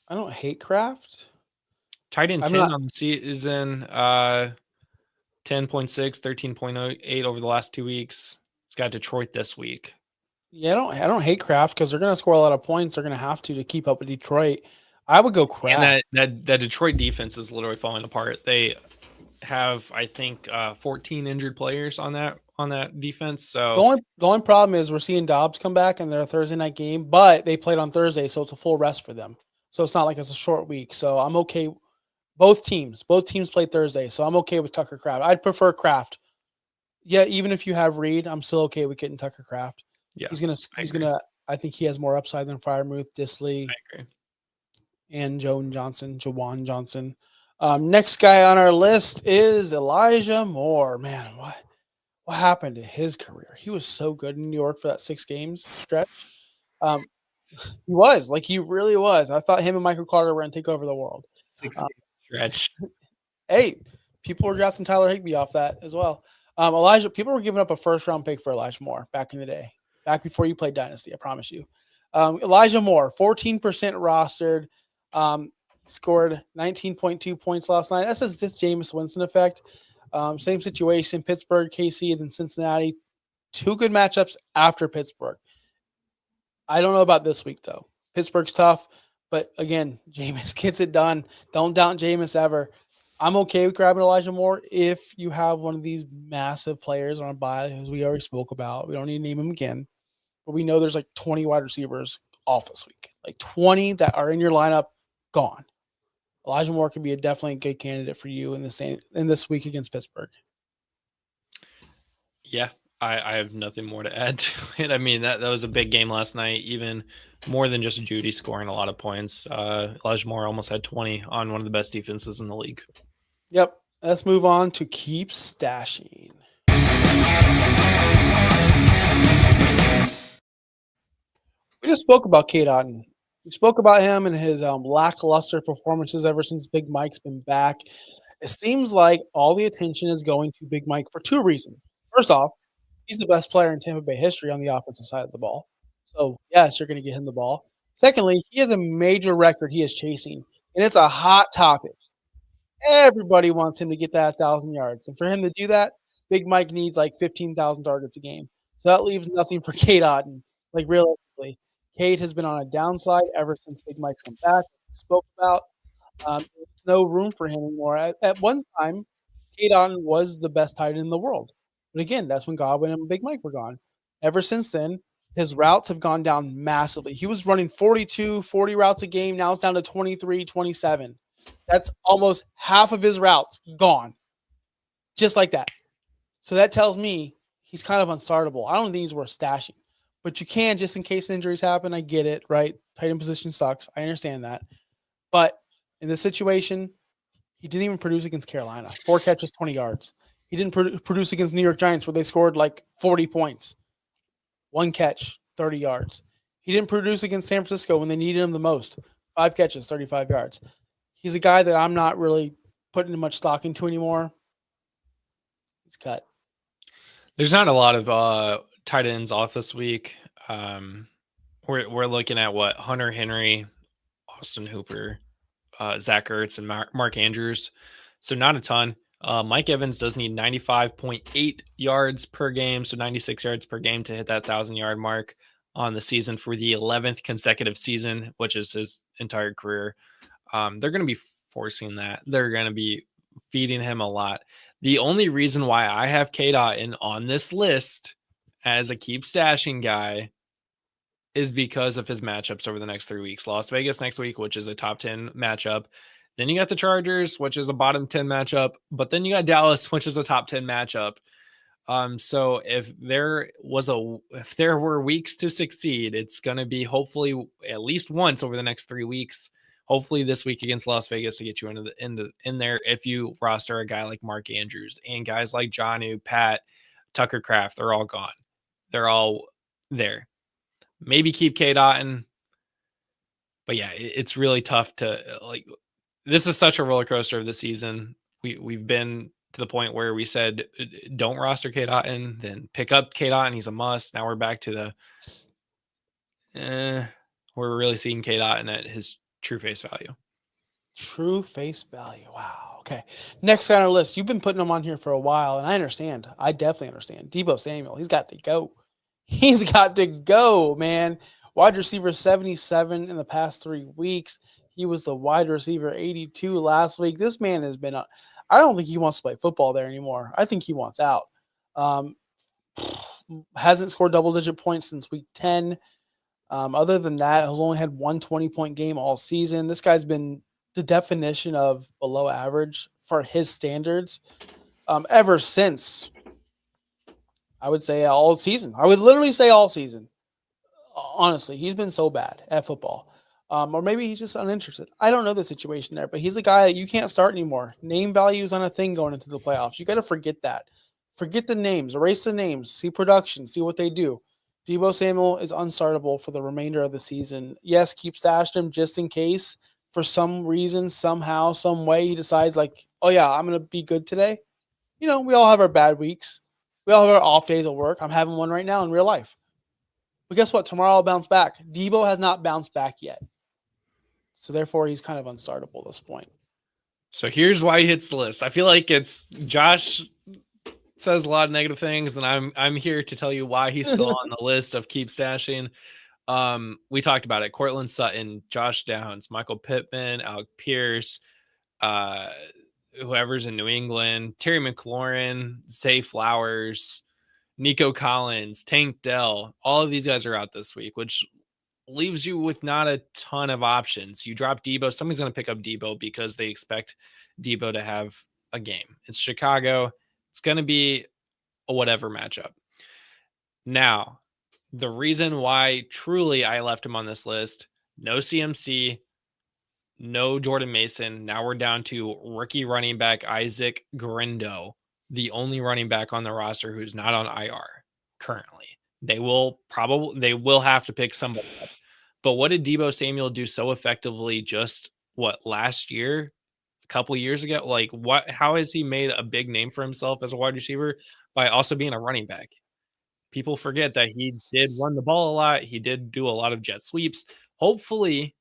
I don't hate Kraft. Tight end 10 on the season, 10.6, 13.08 over the last 2 weeks. He's got Detroit this week. Yeah, I don't hate Kraft because they're going to score a lot of points. They're going to have to keep up with Detroit. I would go Kraft. And that Detroit defense is literally falling apart. They have, I think, 14 injured players on that defense. So the only problem is we're seeing Dobbs come back in their Thursday night game, but they played on Thursday, so it's a full rest for them. So it's not like it's a short week. So I'm okay. Both teams played Thursday, so I'm okay with Tucker Kraft. I'd prefer Kraft. Yeah, even if you have Reed, I'm still okay with getting Tucker Kraft. Yeah, I think he has more upside than Freiermuth, Disley, I agree, and Jawan Johnson. Next guy on our list is Elijah Moore. Man, what happened to his career? He was so good in New York for that 6 games stretch. He really was. I thought him and Michael Carter were going to take over the world. 6 game stretch. Hey, people were drafting Tyler Higbee off that as well. People were giving up a first-round pick for Elijah Moore back in the day, back before you played Dynasty, I promise you. Elijah Moore, 14% rostered, scored 19.2 points last night. That's just this Jameis Winston effect. Same situation, Pittsburgh, KC, and then Cincinnati. 2 good matchups after Pittsburgh. I don't know about this week, though. Pittsburgh's tough, but again, Jameis gets it done. Don't doubt Jameis ever. I'm okay with grabbing Elijah Moore if you have one of these massive players on a bye, as we already spoke about. We don't need to name them again, but we know there's like 20 wide receivers off this week, like 20 that are in your lineup gone. Elijah Moore could be definitely a good candidate for you in this week against Pittsburgh. Yeah, I have nothing more to add to it. I mean, that was a big game last night, even more than just Judy scoring a lot of points. Elijah Moore almost had 20 on one of the best defenses in the league. Yep. Let's move on to keep stashing. We just spoke about K. Otten. We spoke about him and his lackluster performances ever since Big Mike's been back. It seems like all the attention is going to Big Mike for two reasons. First off, he's the best player in Tampa Bay history on the offensive side of the ball. So, yes, you're going to get him the ball. Secondly, he has a major record he is chasing, and it's a hot topic. Everybody wants him to get that 1,000 yards. And for him to do that, Big Mike needs like 15,000 targets a game. So that leaves nothing for Cade Otton. Like, realistically, Cade has been on a downside ever since Big Mike's come back. We spoke about there's no room for him anymore. At one time, Cade Otton was the best tight end in the world. But again, that's when Godwin and Big Mike were gone. Ever since then, his routes have gone down massively. He was running 42, 40 routes a game. Now it's down to 23, 27. That's almost half of his routes gone. Just like that. So that tells me he's kind of unstartable. I don't think he's worth stashing. But you can, just in case injuries happen. I get it, right? Tight end position sucks. I understand that. But in this situation, he didn't even produce against Carolina. 4 catches, 20 yards. He didn't produce against New York Giants where they scored like 40 points. 1 catch, 30 yards. He didn't produce against San Francisco when they needed him the most. 5 catches, 35 yards. He's a guy that I'm not really putting much stock into anymore. He's cut. There's not a lot of tight ends off this week. We're looking at what? Hunter Henry, Austin Hooper, Zach Ertz, and Mark Andrews. So not a ton. Mike Evans does need 95.8 yards per game, so 96 yards per game to hit that 1,000-yard mark on the season for the 11th consecutive season, which is his entire career. They're going to be forcing that. They're going to be feeding him a lot. The only reason why I have Cade Otton on this list as a keep stashing guy is because of his matchups over the next 3 weeks. Las Vegas next week, which is a top 10 matchup. Then you got the Chargers, which is a bottom 10 matchup. But then you got Dallas, which is a top 10 matchup. So if there were weeks to succeed, it's going to be hopefully at least once over the next 3 weeks. Hopefully this week against Las Vegas to get you in there if you roster a guy like Mark Andrews and guys like Jonnu, Pat, Tucker Kraft. They're all gone. They're all there. Maybe keep Cade Otton. But yeah, it's really tough to like. This is such a roller coaster of the season. We've been to the point where we said don't roster Cade Otton, then pick up Cade Otton. He's a must. Now we're back to we're really seeing Cade Otton at his true face value. True face value. Wow. Okay. Next on our list. You've been putting him on here for a while, and I understand. I definitely understand. Deebo Samuel. He's got to go. He's got to go, man. Wide receiver 77 in the past 3 weeks. He was the wide receiver 82 last week. This man has been I don't think he wants to play football there anymore. I think he wants out. Hasn't scored double-digit points since week 10. Other than that, has only had 1 20-point game all season. This guy's been the definition of below average for his standards ever since, I would say, all season. I would literally say all season. Honestly, he's been so bad at football. Or maybe he's just uninterested. I don't know the situation there, but he's a guy that you can't start anymore. Name value is on a thing going into the playoffs. You got to forget that. Forget the names. Erase the names. See production. See what they do. Deebo Samuel is unstartable for the remainder of the season. Yes, keep stashed him just in case for some reason, somehow, some way he decides like, oh yeah, I'm going to be good today. You know, we all have our bad weeks. We all have our off days at work. I'm having one right now in real life. But guess what? Tomorrow I'll bounce back. Deebo has not bounced back yet. So therefore, he's kind of unstartable at this point. So here's why he hits the list. I feel like it's Josh says a lot of negative things, and I'm here to tell you why he's still on the list of keep stashing. We talked about it. Cortland Sutton, Josh Downs, Michael Pittman, Alec Pierce, whoever's in New England, Terry McLaurin, Zay Flowers, Nico Collins, Tank Dell. All of these guys are out this week, which leaves you with not a ton of options. You drop Deebo. Somebody's going to pick up Deebo because they expect Deebo to have a game. It's Chicago. It's going to be a whatever matchup. Now, the reason why truly I left him on this list, no CMC, no Jordan Mason. Now we're down to rookie running back Isaac Guerendo, the only running back on the roster who's not on IR currently. They will have to pick somebody up. But what did Deebo Samuel do so effectively just last year, a couple years ago? Like how has he made a big name for himself as a wide receiver by also being a running back? People forget that he did run the ball a lot. He did do a lot of jet sweeps. Hopefully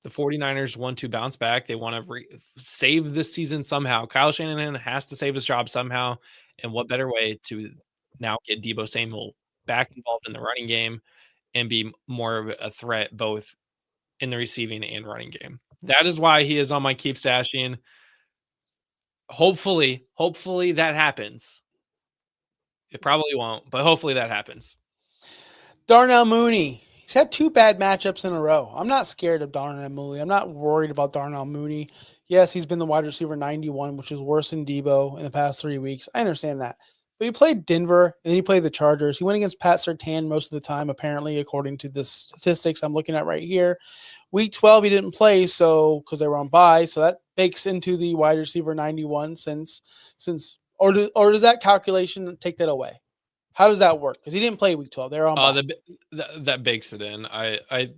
the 49ers want to bounce back. They want to save this season somehow. Kyle Shanahan has to save his job somehow. And what better way to now get Deebo Samuel back involved in the running game and be more of a threat both in the receiving and running game. That is why he is on my keep stashing. Hopefully that happens. It probably won't, but hopefully that happens. Darnell Mooney. He's had 2 bad matchups in a row. I'm not scared of Darnell Mooney. I'm not worried about Darnell Mooney. Yes, he's been the wide receiver 91, which is worse than Deebo in the past 3 weeks. I understand that. But he played Denver, and then he played the Chargers. He went against Pat Surtain most of the time, apparently, according to the statistics I'm looking at right here. Week 12, he didn't play because they were on bye, so that bakes into the wide receiver 91 or does that calculation take that away? How does that work? Because he didn't play week 12. They're on bye. That bakes it in. I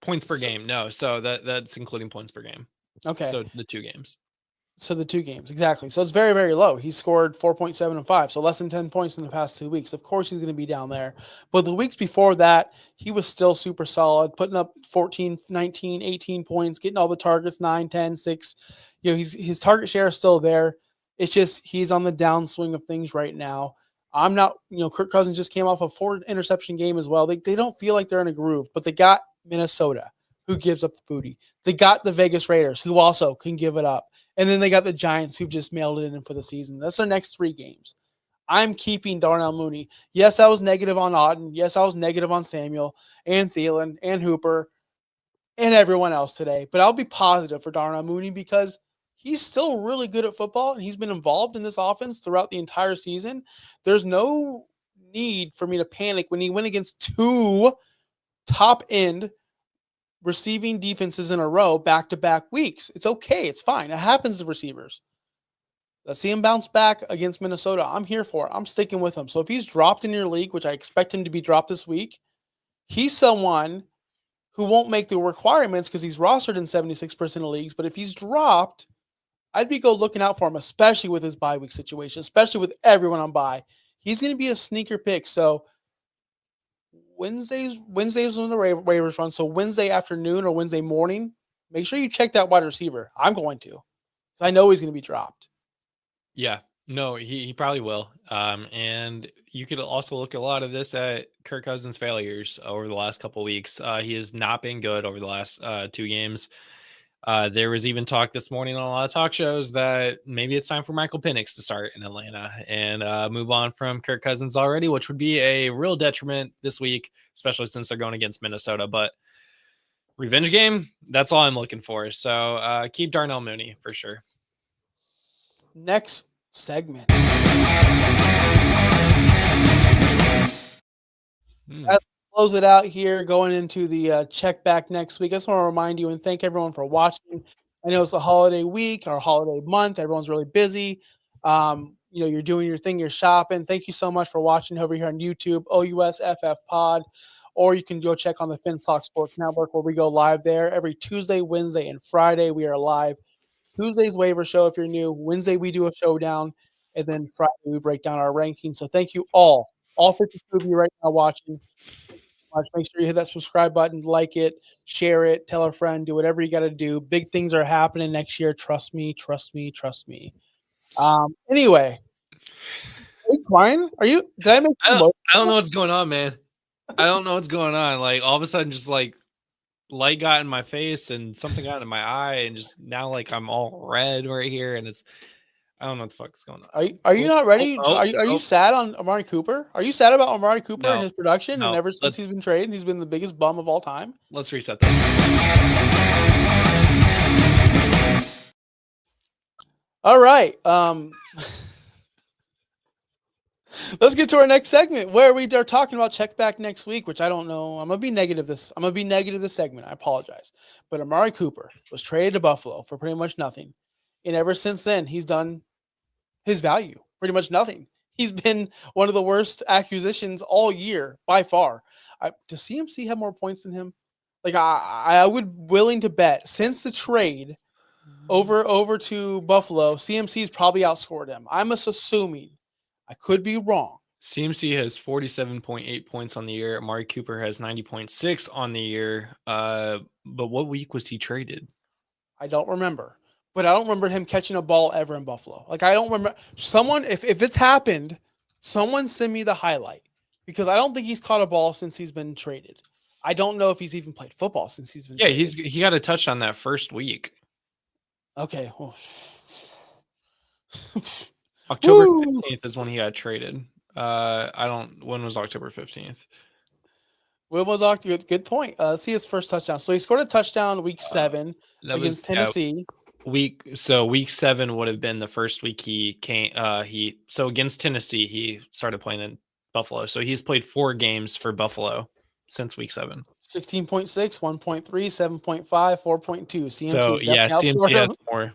points per game. No, so that's including points per game. Okay. So the 2 games. So the 2 games, exactly. So it's very, very low. He scored 4.7 and 5, so less than 10 points in the past 2 weeks. Of course, he's going to be down there. But the weeks before that, he was still super solid, putting up 14, 19, 18 points, getting all the targets, 9, 10, 6. His target share is still there. It's just he's on the downswing of things right now. I'm not, Kirk Cousins just came off a 4 interception game as well. They don't feel like they're in a groove, but they got Minnesota, who gives up the booty. They got the Vegas Raiders, who also can give it up. And then they got the Giants, who've just mailed it in for the season. That's their next 3 games. I'm keeping Darnell Mooney. Yes, I was negative on Auden. Yes, I was negative on Samuel and Thielen and Hooper and everyone else today. But I'll be positive for Darnell Mooney because he's still really good at football, and he's been involved in this offense throughout the entire season. There's no need for me to panic when he went against 2 top-end receiving defenses in a row back-to-back weeks. It's okay. It's fine. It happens to receivers. Let's see him bounce back against Minnesota. I'm here for it. I'm sticking with him. So if he's dropped in your league, which I expect him to be dropped this week, he's someone who won't make the requirements because he's rostered in 76% of leagues. But if he's dropped, I'd be looking out for him, especially with his bye week situation, especially with everyone on bye. He's going to be a sneaker pick. So Wednesdays when the waivers run. So Wednesday afternoon or Wednesday morning, make sure you check that wide receiver. I'm going to. I know he's going to be dropped. Yeah, no, he probably will. And you could also look a lot of this at Kirk Cousins' failures over the last couple of weeks. He has not been good over the last 2 games. There was even talk this morning on a lot of talk shows that maybe it's time for Michael Penix to start in Atlanta and move on from Kirk Cousins already, which would be a real detriment this week, especially since they're going against Minnesota. But revenge game, that's all I'm looking for. So keep Darnell Mooney for sure. Next segment. Let's close it out here, going into the check back next week. I just want to remind you and thank everyone for watching. I know it's a holiday week or holiday month. Everyone's really busy. You're doing your thing, you're shopping. Thank you so much for watching over here on YouTube, OUSFF Pod, or you can go check on the Finstock Sports Network where we go live there every Tuesday, Wednesday, and Friday. We are live. Tuesday's waiver show if you're new. Wednesday we do a showdown, and then Friday we break down our rankings. So thank you all 52 of you right now watching. Make sure you hit that subscribe button, like it, share it, tell a friend, do whatever you got to do. Big things are happening next year. Trust me, trust me, trust me. Anyway, hey, Brian, did I make I don't know what's going on, man. I don't know what's going on. Like all of a sudden, just like light got in my face and something got in my eye, and just now like I'm all red right here, and I don't know what the fuck is going on. Are you not ready? Are you sad on Amari Cooper? Are you sad about Amari Cooper and his production? And ever since he's been traded, he's been the biggest bum of all time. Let's reset this. All right. Let's get to our next segment where we are talking about check back next week, which I don't know. I'm gonna be negative this segment. I apologize. But Amari Cooper was traded to Buffalo for pretty much nothing. And ever since then, he's done his value, pretty much nothing. He's been one of the worst acquisitions all year by far. Does CMC have more points than him? Like I would willing to bet since the trade over to Buffalo, CMC's probably outscored him. I'm just assuming. I could be wrong. CMC has 47.8 points on the year. Amari Cooper has 90.6 on the year. But what week was he traded? I don't remember. But I don't remember him catching a ball ever in Buffalo. Like, I don't remember. Someone, if it's happened, someone send me the highlight. Because I don't think he's caught a ball since he's been traded. I don't know if he's even played football since he's been traded. He got a touchdown that first week. Okay. Oh. October 15th is when he got traded. When was October 15th? When was October? Good point. See his first touchdown. So he scored a touchdown week 7 against Tennessee. Week 7 would have been the first week he came. So against Tennessee, he started playing in Buffalo. So he's played 4 games for Buffalo since week 7. 16.6, 1.3, 7.5, 4.2. CMC. So yeah, CMC has more.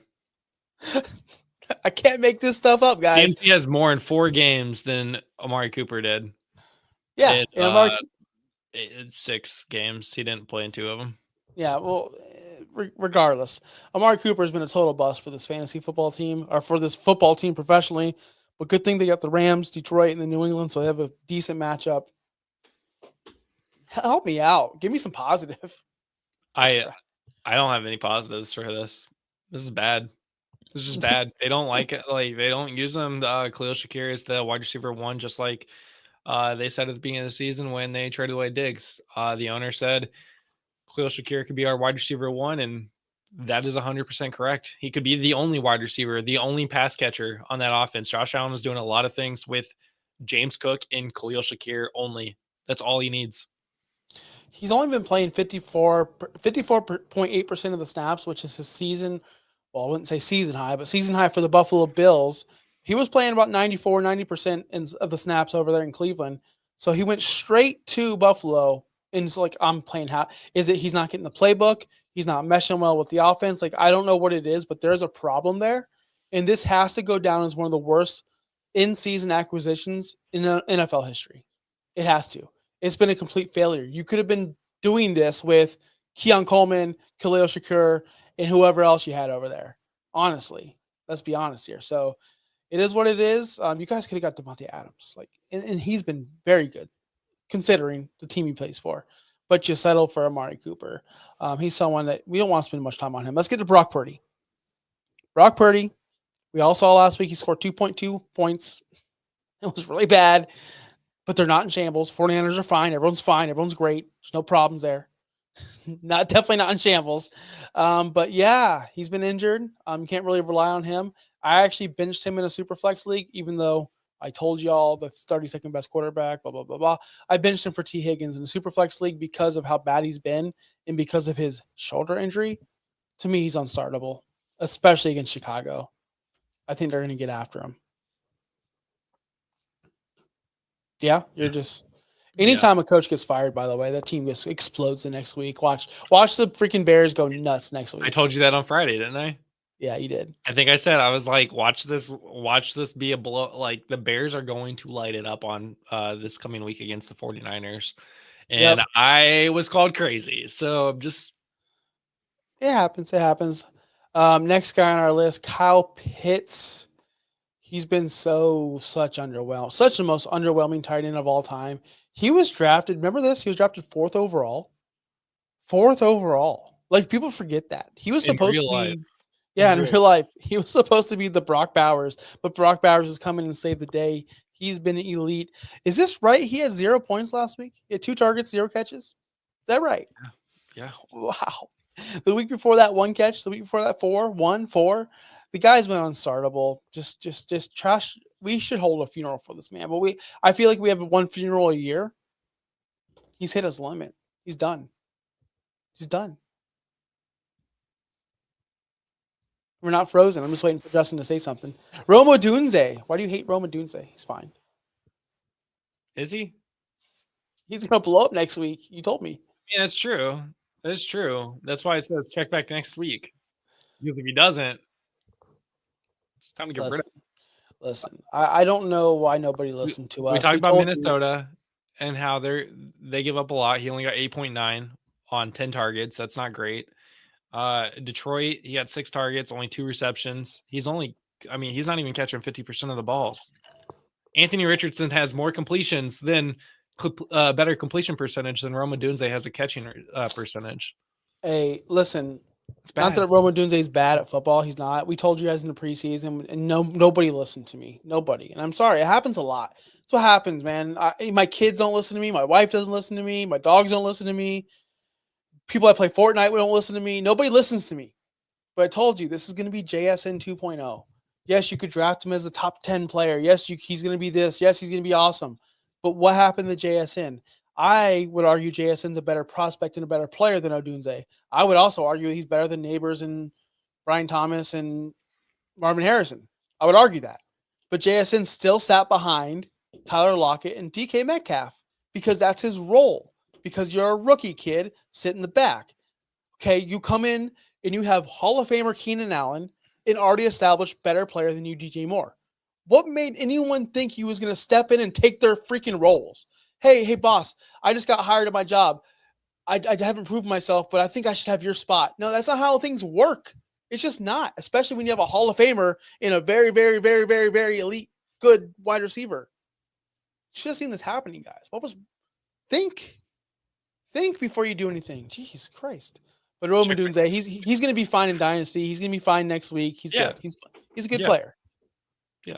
I can't make this stuff up, guys. CMC has more in 4 games than Amari Cooper did. Yeah, in 6 games. He didn't play in 2 of them. Yeah, well, regardless, Amari Cooper has been a total bust for this fantasy football team, or for this football team professionally. But good thing they got the Rams, Detroit, and the New England, so they have a decent matchup. Help me out. Give me some positive. I don't have any positives for this. This is bad. This is just bad. They don't like it. Like, they don't use them. Khalil Shakir is the wide receiver 1, just like they said at the beginning of the season when they traded away Diggs. The owner said Khalil Shakir could be our wide receiver 1, and that is 100% correct. He could be the only wide receiver, the only pass catcher on that offense. Josh Allen is doing a lot of things with James Cook and Khalil Shakir only. That's all he needs. He's only been playing 54.8% of the snaps, which is his season. Well, I wouldn't say season high, but season high for the Buffalo Bills. He was playing about 90% of the snaps over there in Cleveland. So he went straight to Buffalo, and it's like, I'm playing how is it? He's not getting the playbook. He's not meshing well with the offense. Like, I don't know what it is, but there's a problem there. And this has to go down as one of the worst in-season acquisitions in NFL history. It has to. It's been a complete failure. You could have been doing this with Keon Coleman, Khalil Shakir, and whoever else you had over there. Honestly, let's be honest here. So it is what it is. You guys could have got Devontae Adams, and he's been very good considering the team he plays for. But you settle for Amari Cooper. He's someone that we don't want to spend much time on him. Let's get to Brock Purdy. Brock Purdy, we all saw last week he scored 2.2 points. It was really bad, but they're not in shambles. 49ers are fine. Everyone's fine. Everyone's great. There's no problems there. Definitely not in shambles. But yeah, he's been injured. You can't really rely on him. I actually benched him in a super flex league, even though I told y'all the 32nd best quarterback, blah, blah, blah, blah. I benched him for T. Higgins in a super flex league because of how bad he's been and because of his shoulder injury. To me, he's unstartable, especially against Chicago. I think they're going to get after him. Yeah, you're just anytime a coach gets fired, by the way, that team just explodes the next week. Watch the freaking Bears go nuts next week. I told you that on Friday, didn't I? Yeah, you did. I think I said, I was like, watch this be a blow. Like, the Bears are going to light it up on this coming week against the 49ers. And I was called crazy. So I'm just. It happens. It happens. Next guy on our list, Kyle Pitts. He's been such the most underwhelming tight end of all time. He was drafted. Remember this? He was drafted 4th overall. 4th overall. Like, people forget that. He was supposed to be. Yeah, in real life. He was supposed to be the Brock Bowers, but Brock Bowers is coming and saved the day. He's been elite. Is this right? He had 0 points last week. He had 2 targets, 0 catches. Is that right? Yeah. Wow. The week before that, 1 catch. The week before that, 4. The guy's been unstartable. Just trash. We should hold a funeral for this man. But I feel like we have 1 funeral a year. He's hit his limit. He's done. We're not frozen. I'm just waiting for Justin to say something. Rome Odunze. Why do you hate Rome Odunze? He's fine. Is he? He's going to blow up next week. You told me. Yeah, that's true. That's true. That's why it says check back next week. Because if he doesn't, it's time to get rid of him. Listen, I don't know why nobody listened to us. We talked about Minnesota, and how they give up a lot. He only got 8.9 on 10 targets. That's not great. Detroit, he got 6 targets, only 2 receptions. He's not even catching 50% of the balls. Anthony Richardson has more completions than better completion percentage than Roma Dunze has a catching percentage. Hey, listen, It's bad. not that Roma Dunze is bad at football. He's not. We told you guys in the preseason, and nobody listened to me. Nobody. And I'm sorry. It happens a lot. That's what happens, man. My kids don't listen to me. My wife doesn't listen to me. My dogs don't listen to me. People that play Fortnite don't listen to me. Nobody listens to me. But I told you, this is going to be JSN 2.0. Yes, you could draft him as a top 10 player. Yes, he's going to be this. Yes, he's going to be awesome. But what happened to JSN? I would argue JSN's a better prospect and a better player than Odunze. I would also argue he's better than Neighbors and Brian Thomas and Marvin Harrison. I would argue that. But JSN still sat behind Tyler Lockett and DK Metcalf because that's his role. Because you're a rookie kid, sit in the back. Okay, you come in and you have Hall of Famer Keenan Allen, an already established better player than you, DJ Moore. What made anyone think he was going to step in and take their freaking roles? Hey, boss, I just got hired at my job. I haven't proved myself, but I think I should have your spot. No, that's not how things work. It's just not, especially when you have a Hall of Famer in a very, very, very, very, very elite, good wide receiver. You should have seen this happening, guys. Think before you do anything. Jeez Christ. But Roman Dunze, he's going to be fine in Dynasty. He's going to be fine next week. He's good. He's a good player. Yeah.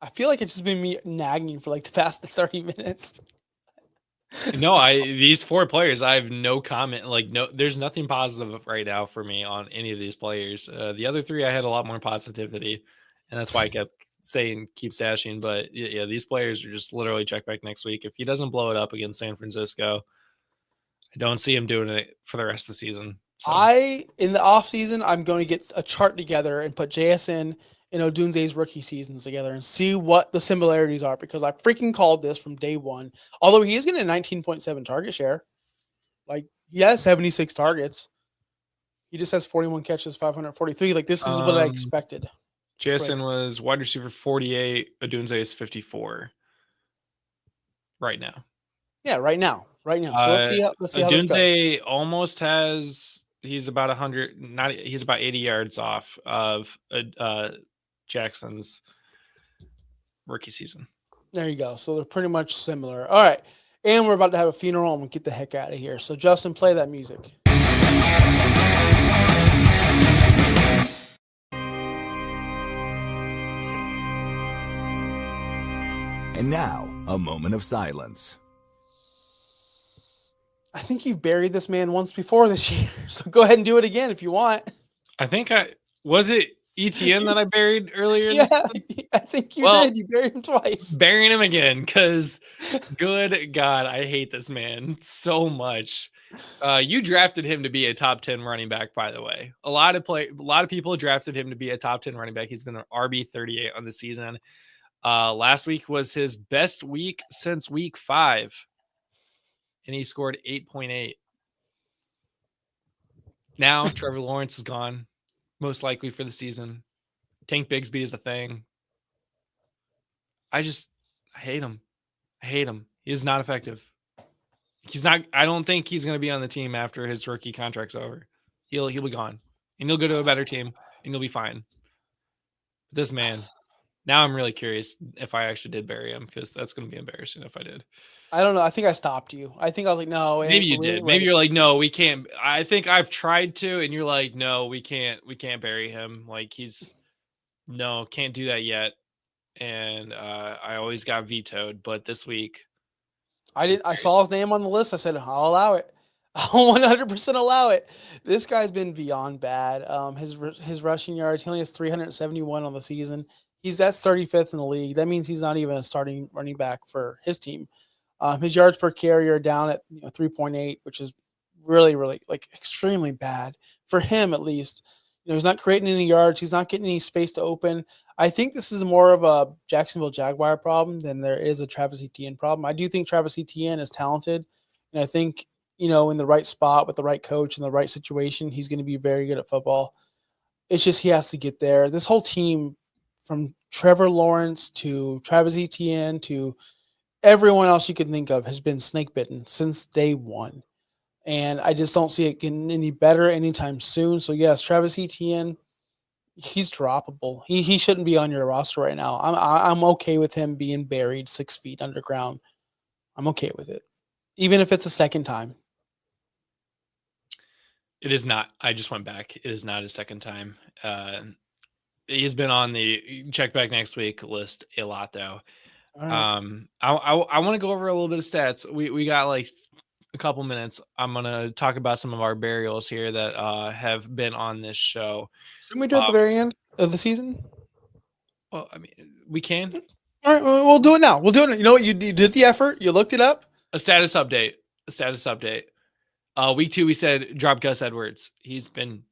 I feel like it's just been me nagging for like the past 30 minutes. No, these 4 players, I have no comment. There's nothing positive right now for me on any of these players. The other 3, I had a lot more positivity, and that's why I kept saying keep stashing. But yeah, these players are just literally check back next week. If he doesn't blow it up against San Francisco, I don't see him doing it for the rest of the season. So. In the offseason, I'm going to get a chart together and put JSN and Odunze's rookie seasons together and see what the similarities are, because I freaking called this from day one. Although he is getting a 19.7 target share. Like, he has 76 targets. He just has 41 catches, 543. Like, this is what I expected. JSN was wide receiver 48. Odunze is 54 right now. Yeah, right now. So let's see how this goes. Odunze almost has. He's about 100. He's about 80 yards off of Jackson's rookie season. There you go. So they're pretty much similar. All right, and we're about to have a funeral. I'm gonna get the heck out of here. So Justin, play that music. And now, a moment of silence. I think you've buried this man once before this year, so go ahead and do it again if you want. I think was it ETN that I buried earlier. Yeah, I think you did. You buried him twice. Burying him again because, good God, I hate this man so much. You drafted him to be a top 10 running back, by the way. A lot of people drafted him to be a top 10 running back. He's been an RB 38 on the season. Last week was his best week since week 5. And he scored 8.8. Now Trevor Lawrence is gone, most likely for the season. Tank Bigsby is a thing. I hate him. I hate him. He is not effective. I don't think he's going to be on the team after his rookie contract's over. He'll be gone. And he'll go to a better team and he'll be fine. But this man, now I'm really curious if I actually did bury him, because that's going to be embarrassing if I did. I don't know. I think I stopped you. I think I was like, no. Maybe you did. Maybe you're like, no, we can't. I think I've tried to, and you're like, no, we can't bury him. Like, can't do that yet. And I always got vetoed. But this week, I saw his name on the list. I said, I'll allow it. I'll 100% allow it. This guy's been beyond bad. His rushing yards, he only has 371 on the season. That's 35th in the league. That means he's not even a starting running back for his team. His yards per carry are down at 3.8, which is really, really like extremely bad for him, at least. He's not creating any yards. He's not getting any space to open. I think this is more of a Jacksonville Jaguar problem than there is a Travis Etienne problem. I do think Travis Etienne is talented, and I think in the right spot with the right coach in the right situation, he's going to be very good at football. It's just he has to get there. This whole team, from Trevor Lawrence to Travis Etienne to Everyone else you could think of has been snake bitten since day one. And I just don't see it getting any better anytime soon. So, yes, Travis Etienne, he's droppable. He shouldn't be on your roster right now. I'm okay with him being buried 6 feet underground. I'm okay with it, even if it's a second time. It is not. I just went back. It is not a second time. He's been on the check back next week list a lot, though. Right. I want to go over a little bit of stats. We got like a couple minutes. I'm gonna talk about some of our burials here that have been on this show. Shouldn't we do it at the very end of the season? Well, I mean, we can. All right, we'll do it now. We'll do it. You know what? You did the effort. You looked it up. A status update. Week 2, we said drop Gus Edwards. He's been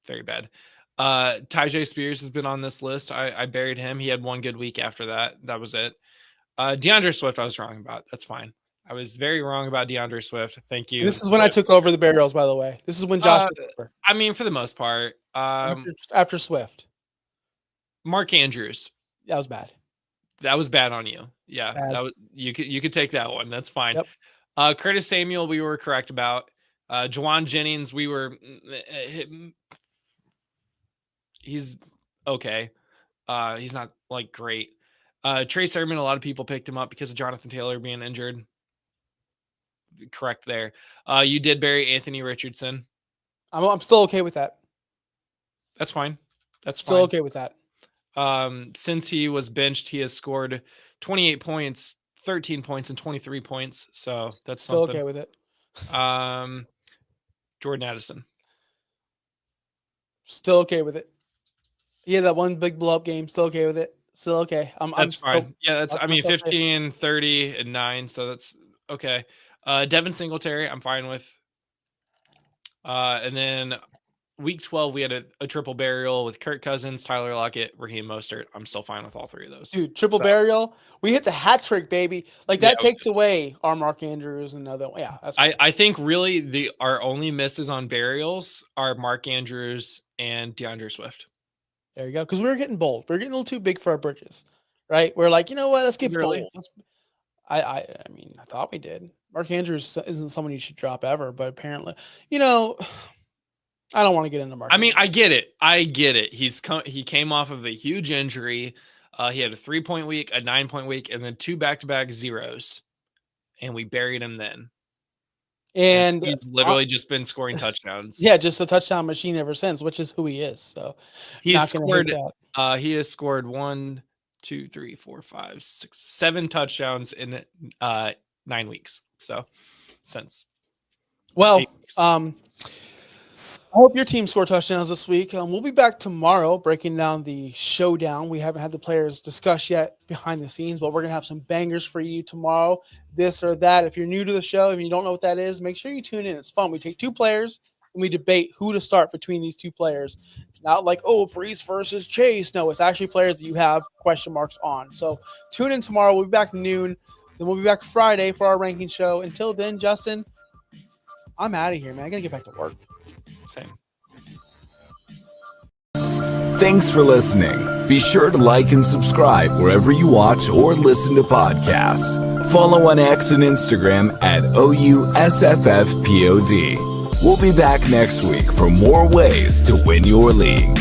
very bad. Tyjae Spears has been on this list. I buried him. He had one good week after that. That was it. DeAndre Swift, I was wrong about. That's fine. I was very wrong about DeAndre Swift. Thank you. This is when I took over the burials, by the way. This is when Josh took over. I mean, for the most part. After Swift. Mark Andrews. That was bad. That was bad on you. Yeah. Bad. That was you could take that one. That's fine. Yep. Curtis Samuel, we were correct about. Juwan Jennings, we were he's okay. He's not like great. Trey Sermon, a lot of people picked him up because of Jonathan Taylor being injured. Correct there. You did bury Anthony Richardson. I'm still okay with that. That's fine. That's still okay with that. Since he was benched, he has scored 28 points, 13 points, and 23 points. So that's still something. Okay with it. Jordan Addison. Still okay with it. Yeah, that one big blow up game. Still okay with it. Still okay. That's fine. Yeah, that's. I mean, 15, 30, and 9. So that's okay. Devin Singletary, I'm fine with. And then week 12, we had a triple burial with Kirk Cousins, Tyler Lockett, Raheem Mostert. I'm still fine with all 3 of those. Dude, triple burial. We hit the hat trick, baby. Like that takes away our Mark Andrews and other. Yeah, that's. I think really our only misses on burials are Mark Andrews and DeAndre Swift. There you go. Because we were getting bold. We were getting a little too big for our britches, right? We're like, you know what? Let's get bold. I mean, I thought we did. Mark Andrews isn't someone you should drop ever, but apparently, I don't want to get into Mark. I mean, I get it. He came off of a huge injury. He had a 3-point week, a 9-point week, and then 2 back-to-back zeros, and we buried him then. And he's literally just been scoring touchdowns. Yeah, just a touchdown machine ever since, which is who he is. So he has scored. He has scored 1, 2, 3, 4, 5, 6, 7 touchdowns in 9 weeks. So since. Well, I hope your team scored touchdowns this week. We'll be back tomorrow breaking down the showdown. We haven't had the players discuss yet behind the scenes, but we're going to have some bangers for you tomorrow, this or that. If you're new to the show, if you don't know what that is, make sure you tune in. It's fun. We take 2 players and we debate who to start between these 2 players. Not like, Brees versus Chase. No, it's actually players that you have question marks on. So tune in tomorrow. We'll be back noon. Then we'll be back Friday for our ranking show. Until then, Justin, I'm out of here, man. I got to get back to work. Same. Thanks for listening. Be sure to like and subscribe wherever you watch or listen to podcasts. Follow on X and Instagram at OUSFFPOD. We'll be back next week for more ways to win your league.